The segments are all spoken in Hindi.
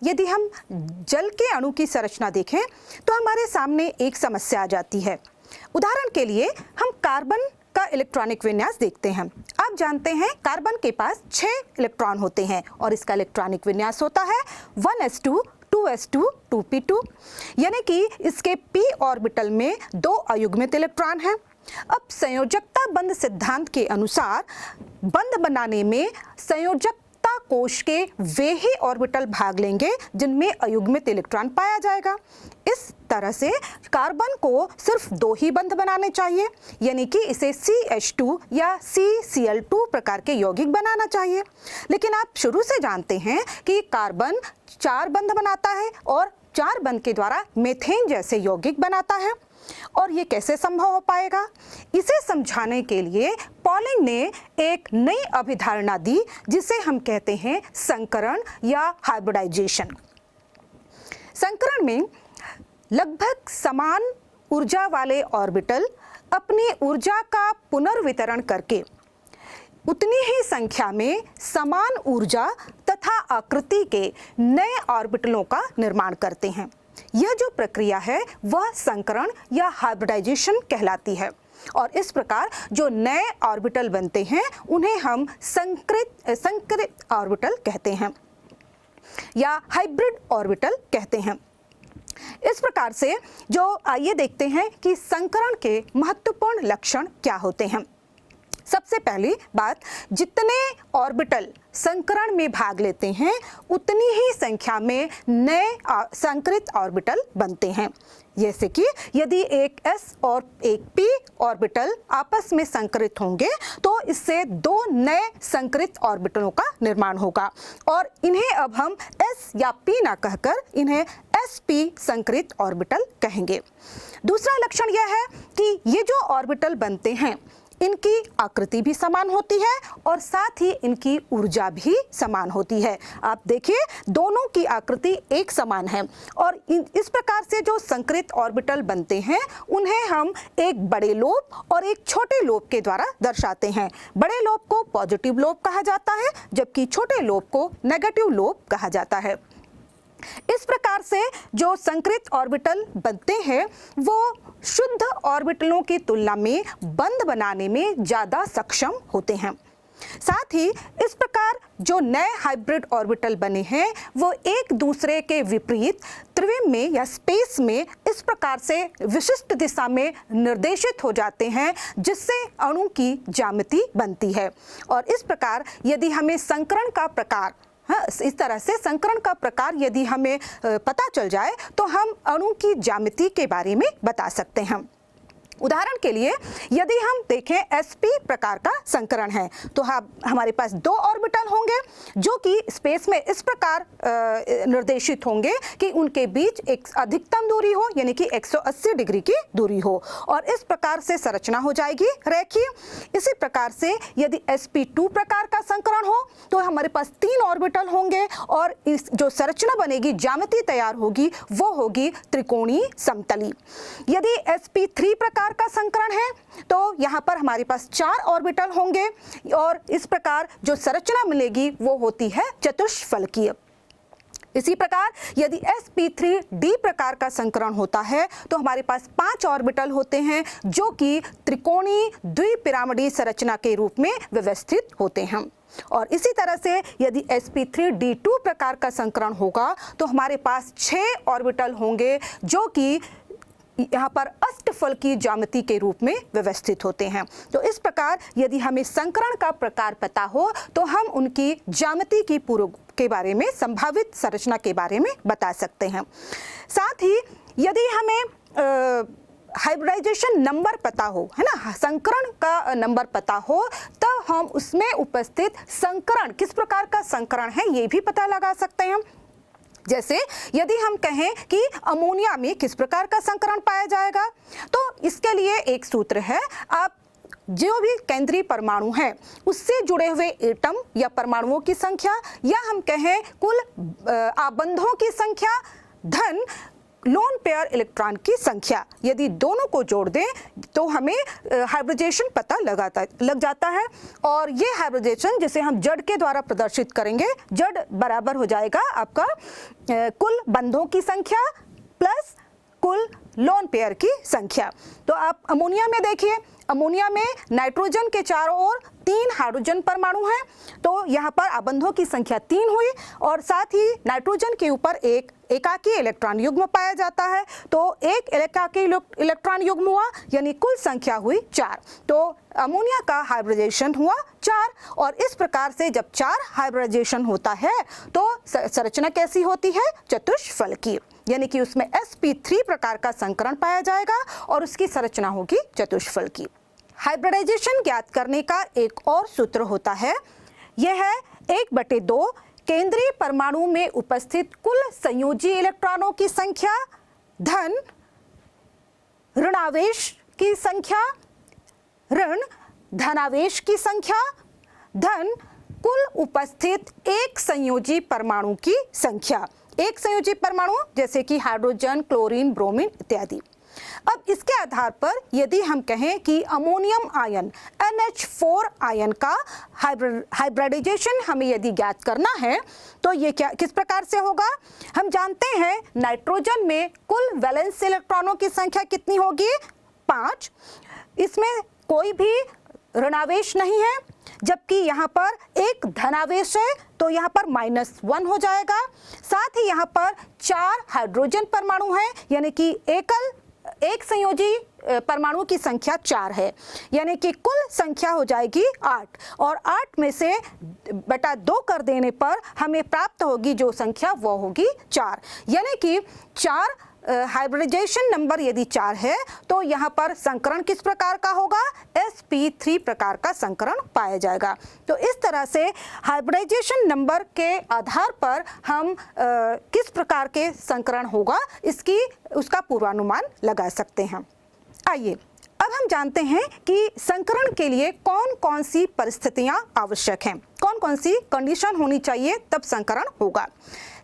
यदि हम जल के अणु की संरचना देखें तो हमारे सामने एक समस्या आ जाती है। उदाहरण के लिए हम कार्बन का इलेक्ट्रॉनिक विन्यास देखते हैं। आप जानते हैं कार्बन के पास 6 इलेक्ट्रॉन होते हैं और इसका इलेक्ट्रॉनिक विन्यास होता है 1s2 2s2 2p2, यानी कि इसके p ऑर्बिटल में 2 अयुग्मित इलेक्ट्रॉन हैं। अब संयोजकता बंध सिद्धांत के अनुसार बंध बनाने में संयोजकता कोश के वे ही ऑर्बिटल भाग लेंगे जिनमें अयुग्मित इलेक्ट्रॉन पाया जाएगा। इस तरह से कार्बन को सिर्फ 2 ही बंध बनाने चाहिए, यानी कि इसे CH2 या CCl2 प्रकार के यौगिक बनाना चाहिए। लेकिन आप शुरू से जानते हैं कि कार्बन 4 बंध बनाता है और 4 बंध के द्वारा मीथेन जैसे यौगिक बनाता है। और ये कैसे संभव हो पाएगा? इसे समझाने के लिए पॉलिंग ने एक नई अभिधारणा दी जिसे हम कहते हैं संकरण या हाइब्रिडाइजेशन। संकरण में लगभग समान ऊर्जा वाले ऑर्बिटल अपनी ऊर्जा का पुनर्वितरण करके उतनी ही संख्या में समान ऊर्जा तथा आकृति के नए ऑर्बिटलों का निर्माण करते हैं। यह जो प्रक्रिया है वह संकरण या हाइब्रिडाइजेशन कहलाती है। और इस प्रकार जो नए ऑर्बिटल बनते हैं उन्हें हम संकरित ऑर्बिटल कहते हैं या हाइब्रिड ऑर्बिटल कहते हैं। इस प्रकार से जो आइए देखते हैं कि संकरण के महत्वपूर्ण लक्षण क्या होते हैं। सबसे पहली बात, जितने ऑर्बिटल संकरण में भाग लेते हैं उतनी ही संख्या में नए संकरित ऑर्बिटल बनते हैं। जैसे कि यदि एक s और एक p ऑर्बिटल आपस में संकरित होंगे तो इससे 2 नए संकरित ऑर्बिटलों का निर्माण होगा और इन्हें अब हम s या p ना कहकर इन्हें sp संकरित ऑर्बिटल कहेंगे। दूसरा लक्षण यह है कि ये जो ऑर्बिटल बनते हैं इनकी आकृति भी समान होती है और साथ ही इनकी ऊर्जा भी समान होती है। आप देखिए दोनों की आकृति एक समान है और इस प्रकार से जो संकरित ऑर्बिटल बनते हैं उन्हें हम एक बड़े लोब और एक छोटे लोब के द्वारा दर्शाते हैं। बड़े लोब को पॉजिटिव लोब कहा जाता है जबकि छोटे लोब को नेगेटिव लोब कहा जाता है। इस प्रकार से जो संकरित ऑर्बिटल बनते हैं वो शुद्ध ऑर्बिटलों की तुलना में बंध बनाने में ज़्यादा सक्षम होते हैं। साथ ही इस प्रकार जो नए हाइब्रिड ऑर्बिटल बने हैं वो एक दूसरे के विपरीत त्रिविम में या स्पेस में इस प्रकार से विशिष्ट दिशा में निर्देशित हो जाते हैं जिससे अणु की ज्यामिति बनती है। और इस प्रकार यदि हमें संकरण का प्रकार इस तरह से संकरण का प्रकार यदि हमें पता चल जाए तो हम अणु की ज्यामिति के बारे में बता सकते हैं। उदाहरण के लिए यदि हम देखें sp प्रकार का संकरण है तो हमारे पास 2 ऑर्बिटल होंगे जो कि स्पेस में इस प्रकार निर्देशित होंगे कि उनके बीच एक अधिकतम दूरी हो, यानी कि 180 डिग्री की दूरी हो और इस प्रकार से संरचना हो जाएगी रेखीय। इसी प्रकार से यदि sp2 प्रकार का संकरण हो तो हमारे पास 3 ऑर्बिटल होंगे और इस जो संरचना बनेगी, ज्यामिति तैयार होगी, वो होगी त्रिकोणीय समतली। यदि sp3 प्रकार का संकरण है तो यहाँ पर हमारे पास 4 ऑर्बिटल होंगे और इस प्रकार जो संरचना मिलेगी वो होती है चतुष्फलकीय। इसी प्रकार यदि sp3d प्रकार का संकरण होता है तो हमारे पास 5 ऑर्बिटल होते हैं जो कि त्रिकोणीय द्विपिरामिडीय संरचना के रूप में व्यवस्थित होते हैं। और इसी तरह से यदि sp3d2 प्रकार का संकरण होगा तो हमारे पास 6 ऑर्बिटल होंगे जो कि यहाँ पर अष्टफल की ज्यामिति के रूप में व्यवस्थित होते हैं। तो इस प्रकार यदि हमें संकरण का प्रकार पता हो तो हम उनकी ज्यामिति की पूर्व के बारे में, संभावित संरचना के बारे में बता सकते हैं। साथ ही यदि हमें हाइब्रिडाइजेशन नंबर पता हो, है ना, संकरण का नंबर पता हो तो हम उसमें उपस्थित संकरण किस प्रकार का संकरण है ये भी पता लगा सकते हैं। जैसे यदि हम कहें कि अमोनिया में किस प्रकार का संकरण पाया जाएगा तो इसके लिए एक सूत्र है। आप जो भी केंद्रीय परमाणु है उससे जुड़े हुए एटम या परमाणुओं की संख्या या हम कहें कुल आबंधों की संख्या धन लोन पेयर इलेक्ट्रॉन की संख्या, यदि दोनों को जोड़ दें तो हमें हाइब्रिडाइजेशन पता लग जाता है। और ये हाइब्रिडाइजेशन जिसे हम जड़ के द्वारा प्रदर्शित करेंगे, जड़ बराबर हो जाएगा आपका कुल बंधों की संख्या प्लस कुल लोन पेयर की संख्या। तो आप अमोनिया में देखिए, अमोनिया में नाइट्रोजन के चारों ओर 3 हाइड्रोजन परमाणु हैं, तो यहाँ पर आबंधों की संख्या 3 हुई और साथ ही नाइट्रोजन के ऊपर एक एकाकी इलेक्ट्रॉन युग्म पाया जाता है, तो एक एकाकी इलेक्ट्रॉन युग्म हुआ, यानी कुल संख्या हुई 4। तो अमोनिया का हाइब्रिडाइजेशन हुआ 4, और इस प्रकार से जब 4 हाइब्रिडाइजेशन होता है तो संरचना कैसी होती है? चतुष्फलकीय, यानी कि उसमें sp3 प्रकार का संकरण पाया जाएगा और उसकी संरचना होगी चतुष्फलकीय। हाइब्रिडाइजेशन ज्ञात करने का एक और सूत्र होता है, यह है 1/2 केंद्रीय परमाणु में उपस्थित कुल संयोजी इलेक्ट्रॉनों की संख्या धन ऋणावेश की संख्या ऋण धनावेश की संख्या धन कुल उपस्थित एक संयोजी परमाणु की संख्या। एक संयोजी परमाणु जैसे कि हाइड्रोजन, क्लोरीन, ब्रोमीन इत्यादि। अब इसके आधार पर यदि हम कहें कि अमोनियम आयन NH4 आयन का हाइब्रिडाइजेशन हमें यदि ज्ञात करना है तो ये किस प्रकार से होगा? हम जानते हैं नाइट्रोजन में कुल वैलेंस इलेक्ट्रॉनों की संख्या कितनी होगी? 5। इसमें कोई भी ऋणावेश नहीं है, जबकि यहाँ पर एक धनावेश है तो यहाँ पर -1 हो जाएगा। साथ ही यहाँ पर 4 हाइड्रोजन परमाणु हैं, यानी कि एक संयोजी परमाणु की संख्या 4 है, यानी कि कुल संख्या हो जाएगी 8, और 8 में से बटा 2 कर देने पर हमें प्राप्त होगी जो संख्या वो होगी 4, यानी कि 4 हाइब्रिडाइजेशन नंबर यदि 4 है तो यहाँ पर संकरण किस प्रकार का होगा? sp3 प्रकार का संकरण पाया जाएगा। तो इस तरह से हाइब्रिडाइजेशन नंबर के आधार पर हम किस प्रकार के संकरण होगा उसका पूर्वानुमान लगा सकते हैं। आइए अब हम जानते हैं कि संकरण के लिए कौन कौन सी परिस्थितियां आवश्यक हैं, कौन कौन सी कंडीशन होनी चाहिए तब संकरण होगा।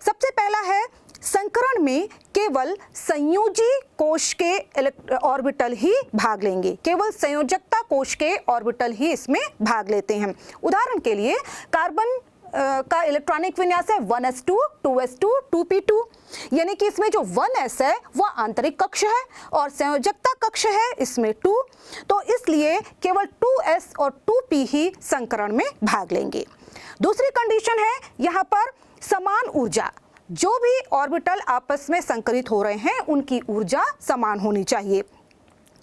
सबसे पहला है, संकरण में केवल संयोजी कोश के ऑर्बिटल ही भाग लेंगे, केवल संयोजकता कोश के ऑर्बिटल ही इसमें भाग लेते हैं। उदाहरण के लिए कार्बन का इलेक्ट्रॉनिक विन्यास है 1s2, 2s2, 2p2, यानी कि इसमें जो 1s है वह आंतरिक कक्ष है और संयोजकता कक्ष है इसमें 2, तो इसलिए केवल 2s और 2p ही संकरण में भाग लेंगे। दूसरी कंडीशन है, यहाँ पर समान ऊर्जा, जो भी ऑर्बिटल आपस में संकरित हो रहे हैं उनकी ऊर्जा समान होनी चाहिए।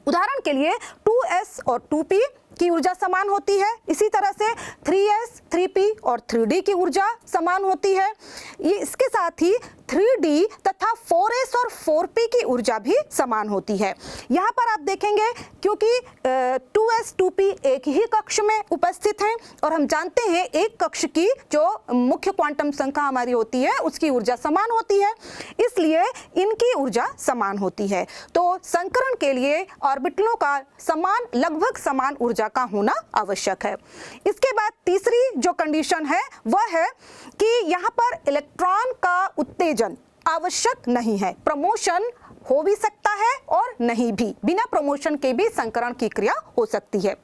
उदाहरण के लिए 2s और 2p की ऊर्जा समान होती है, इसी तरह से 3s, 3p और 3d की ऊर्जा समान होती है। ये इसके साथ ही 3d तथा 4s और 4p की ऊर्जा भी समान होती है। यहाँ पर आप देखेंगे क्योंकि 2s, 2p एक ही कक्ष में उपस्थित हैं और हम जानते हैं एक कक्ष की जो मुख्य क्वांटम संख्या हमारी होती है उसकी ऊर्जा समान होती है, इसलिए इनकी ऊर्जा समान होती है। तो संकरण के लिए ऑर्बिटलों का लगभग समान ऊर्जा का होना आवश्यक है। इसके बाद तीसरी जो कंडीशन है वह है कि यहाँ पर इलेक्ट्रॉन का उत्तेजन आवश्यक नहीं है, प्रमोशन हो भी सकता है और नहीं भी, बिना प्रमोशन के भी संकरण की क्रिया हो सकती है।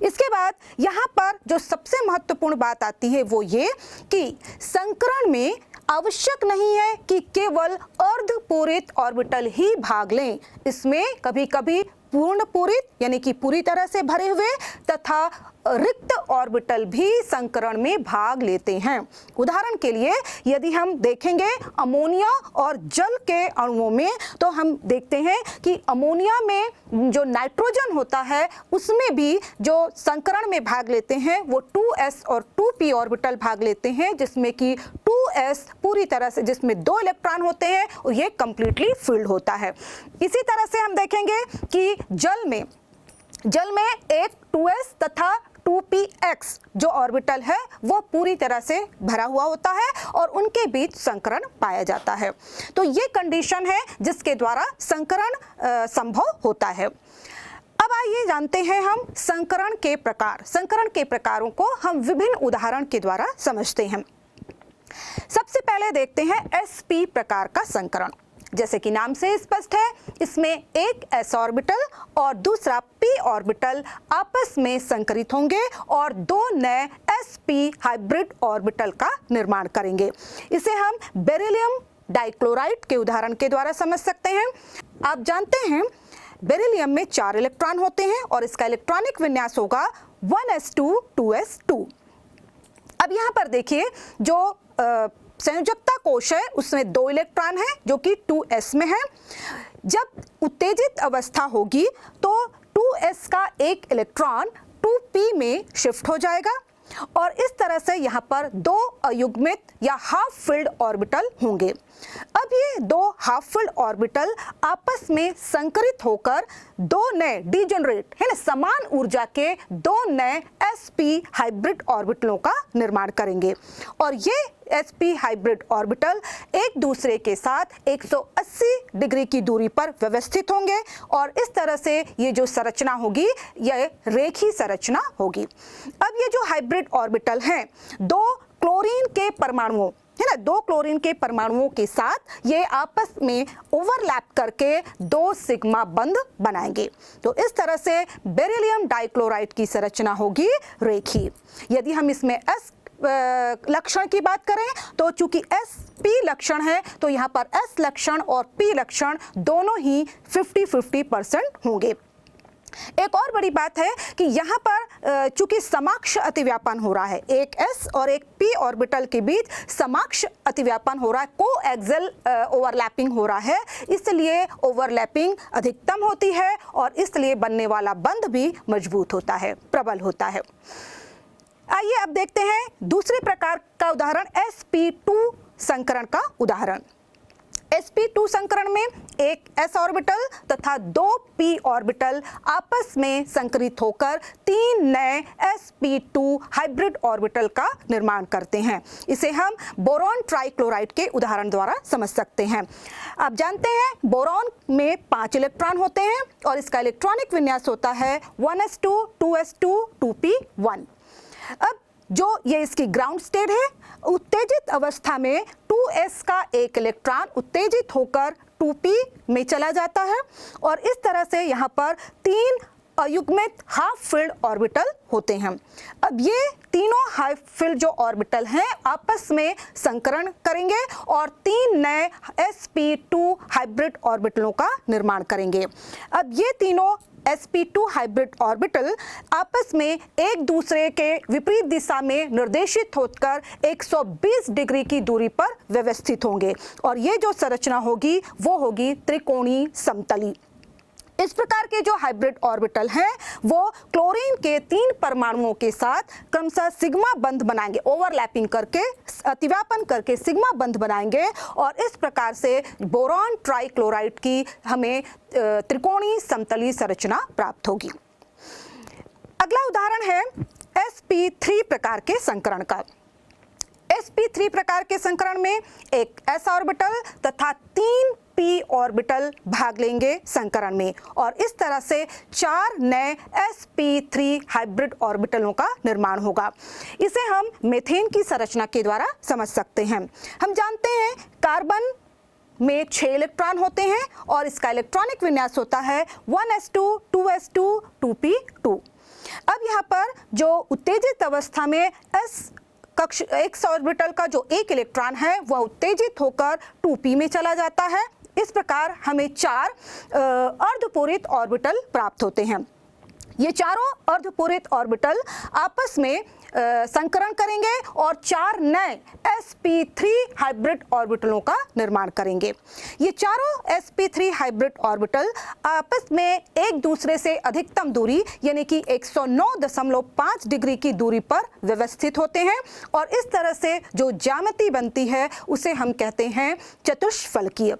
इसके बाद यहाँ पर जो सबसे महत्वपूर्ण बात आती है वो ये कि संकरण में आवश्यक नहीं है कि केवल अर्धपूरित ऑर्बिटल ही भाग लें, इसमें कभी कभी पूर्ण पूरित यानी कि पूरी तरह से भरे हुए तथा रिक्त ऑर्बिटल भी संकरण में भाग लेते हैं। उदाहरण के लिए यदि हम देखेंगे अमोनिया और जल के अणुओं में तो हम देखते हैं कि अमोनिया में जो नाइट्रोजन होता है उसमें भी जो संकरण में भाग लेते हैं वो 2s और 2p ऑर्बिटल भाग लेते हैं, जिसमें कि 2s पूरी तरह से जिसमें 2 इलेक्ट्रॉन होते हैं और ये कंप्लीटली फिल्ड होता है। इसी तरह से हम देखेंगे कि जल में एक 2s तथा 2px जो ऑर्बिटल है वो पूरी तरह से भरा हुआ होता है और उनके बीच संकरण पाया जाता है। तो ये कंडीशन है जिसके द्वारा संकरण संभव होता है। अब आइए जानते हैं हम संकरण के प्रकार। संकरण के प्रकारों को हम विभिन्न उदाहरण के द्वारा समझते हैं। सबसे पहले देखते हैं sp प्रकार का संकरण। जैसे कि नाम से स्पष्ट है, इसमें एक s ऑर्बिटल और दूसरा p ऑर्बिटल आपस में संकरित होंगे और दो नए sp हाइब्रिड ऑर्बिटल का निर्माण करेंगे। इसे हम बेरिलियम डाइक्लोराइड के उदाहरण के द्वारा समझ सकते हैं। आप जानते हैं बेरिलियम में 4 इलेक्ट्रॉन होते हैं और इसका इलेक्ट्रॉनिक विन्यास होगा 1s2 2s2। अब यहाँ पर देखिए जो संयोजकता कोश है उसमें 2 इलेक्ट्रॉन है जो कि 2s में है। जब उत्तेजित अवस्था होगी तो 2s का एक इलेक्ट्रॉन 2p में शिफ्ट हो जाएगा और इस तरह से यहाँ पर 2 अयुग्मित या हाफ फिल्ड ऑर्बिटल होंगे। अब ये 2 हाफ फिल्ड ऑर्बिटल आपस में संकरित होकर 2 नए डीजेनरेट है ना समान ऊर्जा के 2 नए sp हाइब्रिड ऑर्बिटलों का निर्माण करेंगे और ये sp हाइब्रिड ऑर्बिटल एक दूसरे के साथ 180 डिग्री की दूरी पर व्यवस्थित होंगे और इस तरह से ये जो संरचना होगी यह रेखीय संरचना होगी। अब ये जो हाइब्रिड ऑर्बिटल हैं 2 क्लोरीन के परमाणुओं है ना 2 क्लोरीन के परमाणुओं के साथ ये आपस में ओवरलैप करके 2 सिग्मा बंध बनाएंगे। तो इस तरह से बेरिलियम डाइक्लोराइड की संरचना होगी रेखीय। यदि हम इसमें s लक्षण की बात करें तो चूंकि sp लक्षण है तो यहाँ पर s लक्षण और p लक्षण दोनों ही 50-50% होंगे। एक और बड़ी बात है कि यहाँ पर चूंकि समाक्ष अतिव्यापन हो रहा है, एक s और एक p ऑर्बिटल के बीच समाक्ष अतिव्यापन हो रहा है, कोएक्सियल ओवरलैपिंग हो रहा है, इसलिए ओवरलैपिंग अधिकतम होती है और इसलिए बनने वाला बंध भी मजबूत होता है, प्रबल होता है। आइए अब देखते हैं दूसरे प्रकार का उदाहरण sp2 संकरण का उदाहरण। sp2 संकरण में एक s ऑर्बिटल तथा 2 p ऑर्बिटल आपस में संकरित होकर 3 नए sp2 हाइब्रिड ऑर्बिटल का निर्माण करते हैं। इसे हम बोरॉन ट्राइक्लोराइड के उदाहरण द्वारा समझ सकते हैं। आप जानते हैं बोरॉन में 5 इलेक्ट्रॉन होते हैं और इसका इलेक्ट्रॉनिक विन्यास होता है 1s2 2s2 2p1। अब जो ये इसकी ग्राउंड स्टेट है, उत्तेजित अवस्था में 2s का एक इलेक्ट्रॉन उत्तेजित होकर 2p में चला जाता है और इस तरह से यहाँ पर 3 अयुग्मित हाफ फिल्ड ऑर्बिटल होते हैं। अब ये तीनों हाफ फिल्ड जो ऑर्बिटल हैं आपस में संकरण करेंगे और 3 नए sp2 हाइब्रिड ऑर्बिटलों का निर्माण करेंगे। अब ये तीनों sp2 हाइब्रिड ऑर्बिटल आपस में एक दूसरे के विपरीत दिशा में निर्देशित होकर 120 डिग्री की दूरी पर व्यवस्थित होंगे और ये जो संरचना होगी वो होगी त्रिकोणीय समतली। इस प्रकार के जो हाइब्रिड ऑर्बिटल हैं वो क्लोरीन के 3 परमाणुओं के साथ क्रमशः सिग्मा बंध बनाएंगे, ओवरलैपिंग करके अतिव्यापन करके सिग्मा बंध बनाएंगे और इस प्रकार से बोरॉन ट्राइक्लोराइड की हमें त्रिकोणीय समतली संरचना प्राप्त होगी। अगला उदाहरण है sp3 प्रकार के संकरण का। sp3 प्रकार के संकरण में एक s ऑर्बिटल तथा 3 p ऑर्बिटल भाग लेंगे संकरण में और इस तरह से 4 नए sp3 हाइब्रिड ऑर्बिटलों का निर्माण होगा। इसे हम मीथेन की संरचना के द्वारा समझ सकते हैं। हम जानते हैं कार्बन में 6 इलेक्ट्रॉन होते हैं और इसका इलेक्ट्रॉनिक विन्यास होता है 1s2 2s2 2p2। अब यहाँ पर जो उत्तेजित अवस्था में कक्ष x ऑर्बिटल का जो एक इलेक्ट्रॉन है वह उत्तेजित होकर 2p में चला जाता है। इस प्रकार हमें 4 अर्धपूरित ऑर्बिटल प्राप्त होते हैं। ये चारों अर्धपूरित ऑर्बिटल आपस में संकरण करेंगे और 4 नए sp3 हाइब्रिड ऑर्बिटलों का निर्माण करेंगे। ये चारों sp3 हाइब्रिड ऑर्बिटल आपस में एक दूसरे से अधिकतम दूरी यानी कि 109.5 डिग्री की दूरी पर व्यवस्थित होते हैं और इस तरह से जो ज्यामिति बनती है उसे हम कहते हैं चतुष्फलकीय।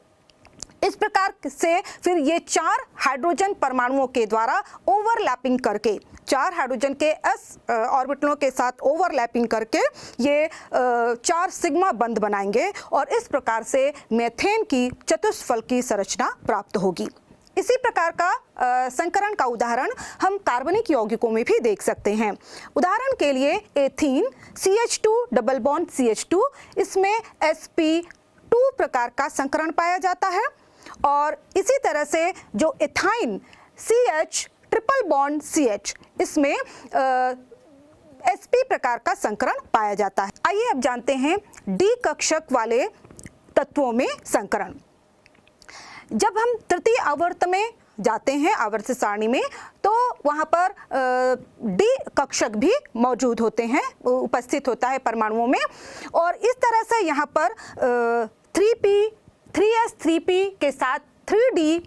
इस प्रकार से फिर ये 4 हाइड्रोजन परमाणुओं के द्वारा ओवरलैपिंग करके 4 हाइड्रोजन के s ऑर्बिटलों के साथ ओवरलैपिंग करके ये 4 सिग्मा बंध बनाएंगे और इस प्रकार से मीथेन की चतुष्फलकीय संरचना प्राप्त होगी। इसी प्रकार का संकरण का उदाहरण हम कार्बनिक यौगिकों में भी देख सकते हैं। उदाहरण के लिए ethene CH2 double bond CH2, इसमें sp2 प्रकार का संकरण पाया जाता है और इसी तरह से जो ethyne CH triple bond CH, इसमें sp प्रकार का संकरण पाया जाता है। आइए अब जानते हैं D कक्षक वाले तत्वों में संकरण। जब हम तृतीय आवर्त में जाते हैं, आवर्त सारणी में, तो वहाँ पर D कक्षक भी मौजूद होते हैं, उपस्थित होता है परमाणुओं में, और इस तरह से यहाँ पर 3p 3s3p के साथ 3d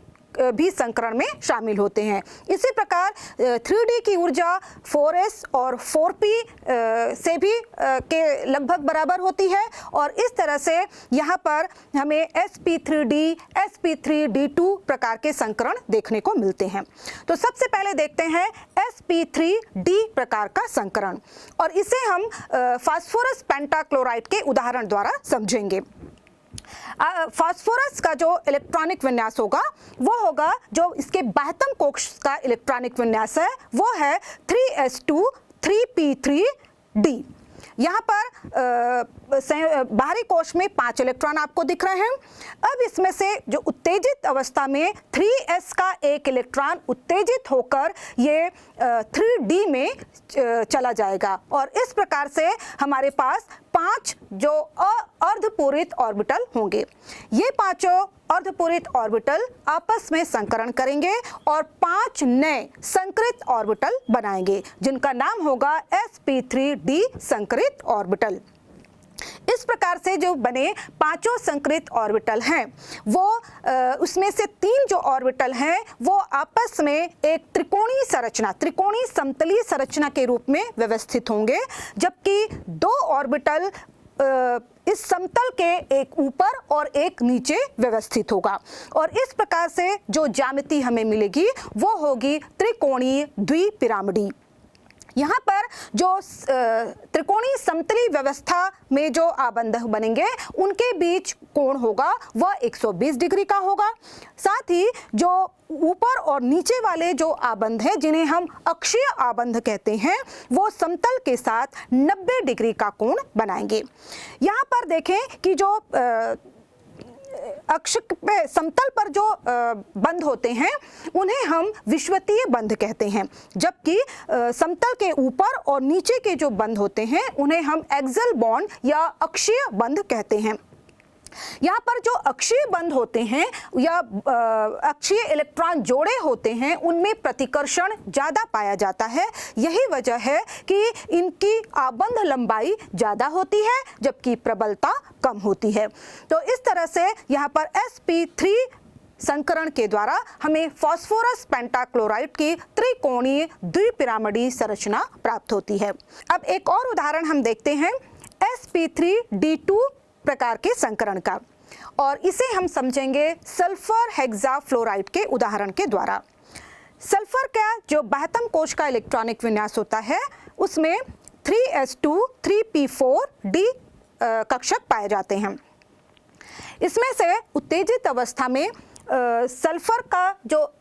भी संकरण में शामिल होते हैं। इसी प्रकार 3d की ऊर्जा 4s और 4p से भी के लगभग बराबर होती है, और इस तरह से यहाँ पर हमें sp3d sp3d2 प्रकार के संकरण देखने को मिलते हैं। तो सबसे पहले देखते हैं sp3d प्रकार का संकरण, और इसे हम फास्फोरस पेंटाक्लोराइड के उदाहरण द्वारा समझेंगे। फास्फोरस का जो इलेक्ट्रॉनिक विन्यास होगा वो होगा, जो इसके बाह्यतम कोश का इलेक्ट्रॉनिक विन्यास है वो है 3s2 3p3d। यहाँ पर बाहरी कोश में 5 इलेक्ट्रॉन आपको दिख रहे हैं। अब इसमें से जो उत्तेजित अवस्था में 3s का एक इलेक्ट्रॉन उत्तेजित होकर ये 3d में चला जाएगा, और इस प्रकार से हमारे पास 5 जो अर्धपूरित ऑर्बिटल होंगे। ये पांचों अर्धपूरित ऑर्बिटल आपस में संकरण करेंगे और 5 नए संकरित ऑर्बिटल बनाएंगे, जिनका नाम होगा sp3d संकरित ऑर्बिटल। इस प्रकार से जो बने पांचों संकरित ऑर्बिटल हैं वो उसमें से 3 जो ऑर्बिटल हैं वो आपस में एक त्रिकोणीय संरचना, त्रिकोणीय समतलीय संरचना के रूप में व्यवस्थित होंगे, जबकि 2 ऑर्बिटल इस समतल के एक ऊपर और एक नीचे व्यवस्थित होगा, और इस प्रकार से जो ज्यामिति हमें मिलेगी वो होगी त्रिकोणीय द्विपिरामिडी। यहाँ पर जो त्रिकोणीय समतली व्यवस्था में जो आबंध बनेंगे उनके बीच कोण होगा वह 120 डिग्री का होगा। साथ ही जो ऊपर और नीचे वाले जो आबंध हैं, जिन्हें हम अक्षीय आबंध कहते हैं, वो समतल के साथ 90 डिग्री का कोण बनाएंगे। यहाँ पर देखें कि जो अक्ष पे समतल पर जो बंध होते हैं उन्हें हम विषुवतीय बंध कहते हैं, जबकि समतल के ऊपर और नीचे के जो बंध होते हैं उन्हें हम एक्सियल बॉन्ड या अक्षीय बंध कहते हैं। यहाँ पर जो अक्षीय बंध होते हैं या अक्षीय इलेक्ट्रॉन जोड़े होते हैं उनमें प्रतिकर्षण ज़्यादा पाया जाता है। यही वजह है कि इनकी आबंध लंबाई ज़्यादा होती है जबकि प्रबलता कम होती है। तो इस तरह से यहाँ पर sp3 संकरण के द्वारा हमें फास्फोरस पेंटाक्लोराइड की त्रिकोणीय द्विपिरामिडीय संरचना प्राप्त होती है। अब एक और उदाहरण हम देखते हैं sp3d2 प्रकार के संकरण का, और इसे हम समझेंगे सल्फर हेक्साफ्लोराइड के उदाहरण के द्वारा। सल्फर का जो बाह्यतम कोश का इलेक्ट्रॉनिक विन्यास होता है उसमें 3s2 3p4d कक्षक पाए जाते हैं। इसमें से उत्तेजित अवस्था में सल्फर का जो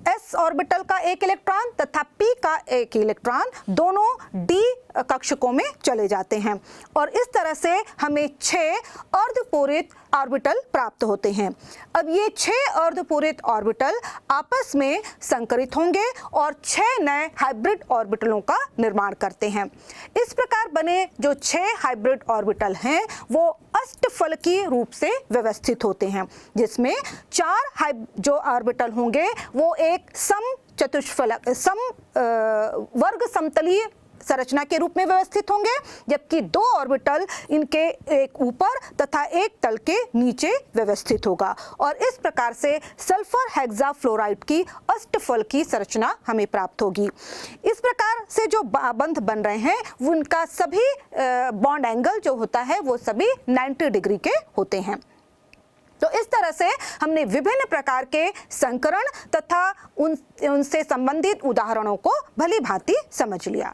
s ऑर्बिटल का एक इलेक्ट्रॉन तथा p का एक इलेक्ट्रॉन दोनों d कक्षकों में चले जाते हैं, और इस तरह से हमें 6 अर्धपूरित ऑर्बिटल प्राप्त होते हैं। अब ये 6 अर्धपूरित ऑर्बिटल आपस में संकरित होंगे और 6 नए हाइब्रिड ऑर्बिटलों का निर्माण करते हैं। इस प्रकार बने जो 6 हाइब्रिड ऑर्बिटल हैं वो अष्टफलकीय रूप से व्यवस्थित होते हैं, जिसमें 4 जो ऑर्बिटल होंगे वो एक सम चतुष्फलक वर्ग समतलीय संरचना के रूप में व्यवस्थित होंगे, जबकि 2 ऑर्बिटल इनके एक ऊपर तथा एक तल के नीचे व्यवस्थित होगा, और इस प्रकार से सल्फर हेक्साफ्लोराइड की अष्टफलकीय संरचना हमें प्राप्त होगी। इस प्रकार से जो बंध बन रहे हैं उनका सभी बॉन्ड एंगल जो होता है वो सभी 90 डिग्री के होते हैं। तो इस तरह से हमने विभिन्न प्रकार के संकरण तथा उनसे संबंधित उदाहरणों को भली भांति समझ लिया।